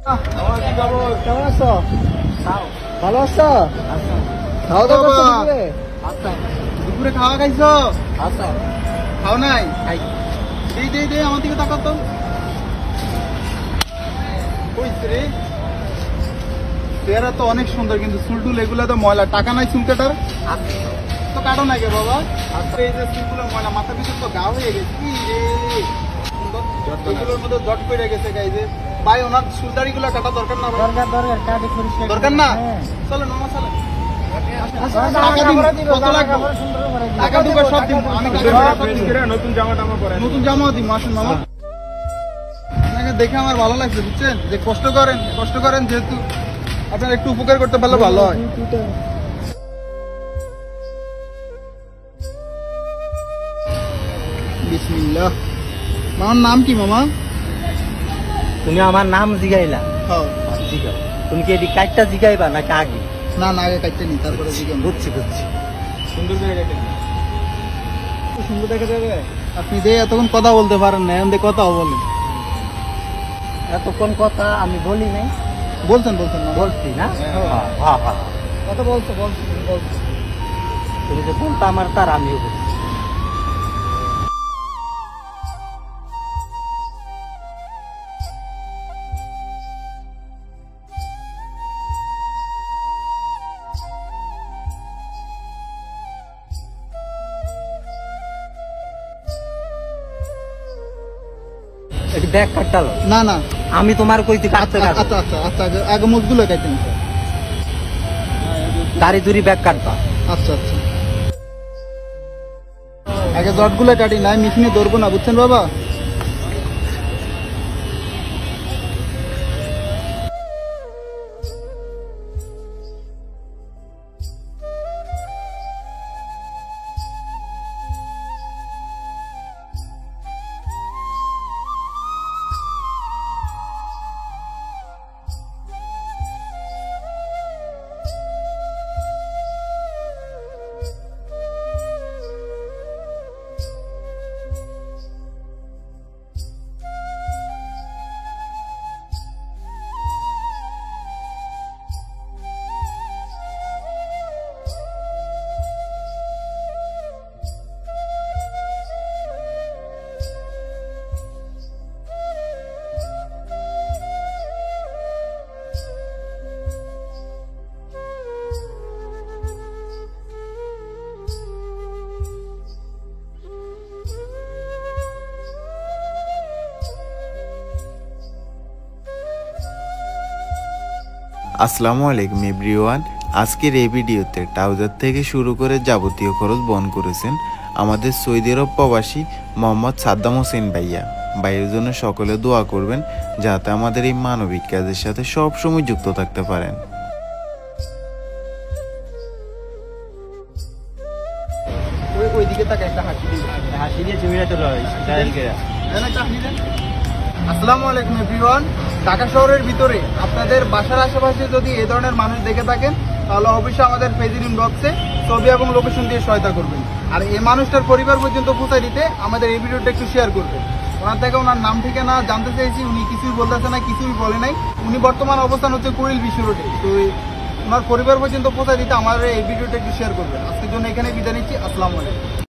কেমন আছো? ভালো আছো? খাওয়া দাওয়া করছো দুপুরে? খাওয়া খাইছো? খাও নাই? দে আমার দিকে তাকাও তো। চেহারা তো অনেক সুন্দর, কিন্তু চুলটুল এগুলা তো ময়লা। টাকা নাই চুল কাটার? তো কাটো না গে বাবা। এই যে চুলগুলো ময়লা, মাথা পিছনে তো গা হয়ে গেছে। কি রে এগুলোর মধ্যে জট পড়ে গেছে গাইজে। ভাই ওনার চুলদাড়ি গুলা কাটা দরকার না? দরকার না? চলো মামা চলো। নতুন জামা দিব। আসুন মামা, আপনাকে দেখে আমার ভালো লাগছে, বুঝছেন? যে কষ্ট করেন যেহেতু আপনার একটু উপকার করতে পারলে ভালো হয়। বিসমিল্লাহ। মামার নাম কি মামা? তুমি আমার নাম জিগাইলা? জিগাও। তুমি কি এটি কাটটা জিগাইবা নাকি আগে? না আগে কাটতে নি, তারপরে জিগাম। বুঝছি। সুন্দর করে কাটে। সুন্দর দেখা যাবে। আপনি যে এতক্ষণ কথা বলতে পারেন না, এখন কথাও বলেন। এতক্ষণ কথা আমি বলি নাই? বলছেন বলছি না? কথা বলছো। তুমি যে বলতো আমার তার আমিও বলছি। ব্যাগ কাটালো না আমি তোমার কইতে কাটতে আচ্ছা আগে মুখগুলো কাটেন। দাড়ি দুরি ব্যাগ কাটবা। আচ্ছা আগে জটগুলো কাটি, না মিশিনে ধরবো না, বুঝছেন বাবা? আসসালামু আলাইকুম এভরিওয়ান। আজকের এই ভিডিওতে ট্রাউজার থেকে শুরু করে যাবতীয় খরচ বহন করেছেন আমাদের সৌদি আরব প্রবাসী মোহাম্মদ সাদ্দাম হোসেন ভাইয়ের জন্য সকলে দোয়া করবেন, যাতে আমাদের এই মানবিক কাজের সাথে সবসময় যুক্ত থাকতে পারেন। ওইদিকে তাকে একটা হাসি দিয়ে জমিটা চলে আসসালামু আলাইকুম এভরিওয়ান। ঢাকা শহরের ভিতরে আপনাদের বাসার আশেপাশে যদি এই ধরনের মানুষ দেখে থাকেন, তাহলে অবশ্যই আমাদের পেজের ইনবক্সে ছবি এবং লোকেশন দিয়ে সহায়তা করবেন। আর এই মানুষটার পরিবার পর্যন্ত পৌঁছে দিতে আমাদের এই ভিডিওটা একটু শেয়ার করবেন। ওনার থেকে ওনার নাম ঠিকানা জানতে চাইছি, উনি কিছুই বলতেছে না, কিছুই বলে নাই। উনি বর্তমান অবস্থান হচ্ছে কুড়িল বিশ্ব রোডে। তো ওনার পরিবার পর্যন্ত পৌঁছে দিতে আমাদের এই ভিডিওটা একটু শেয়ার করবেন। আজকের জন্য এখানে বিদায় নিচ্ছি। আসসালামু আলাইকুম।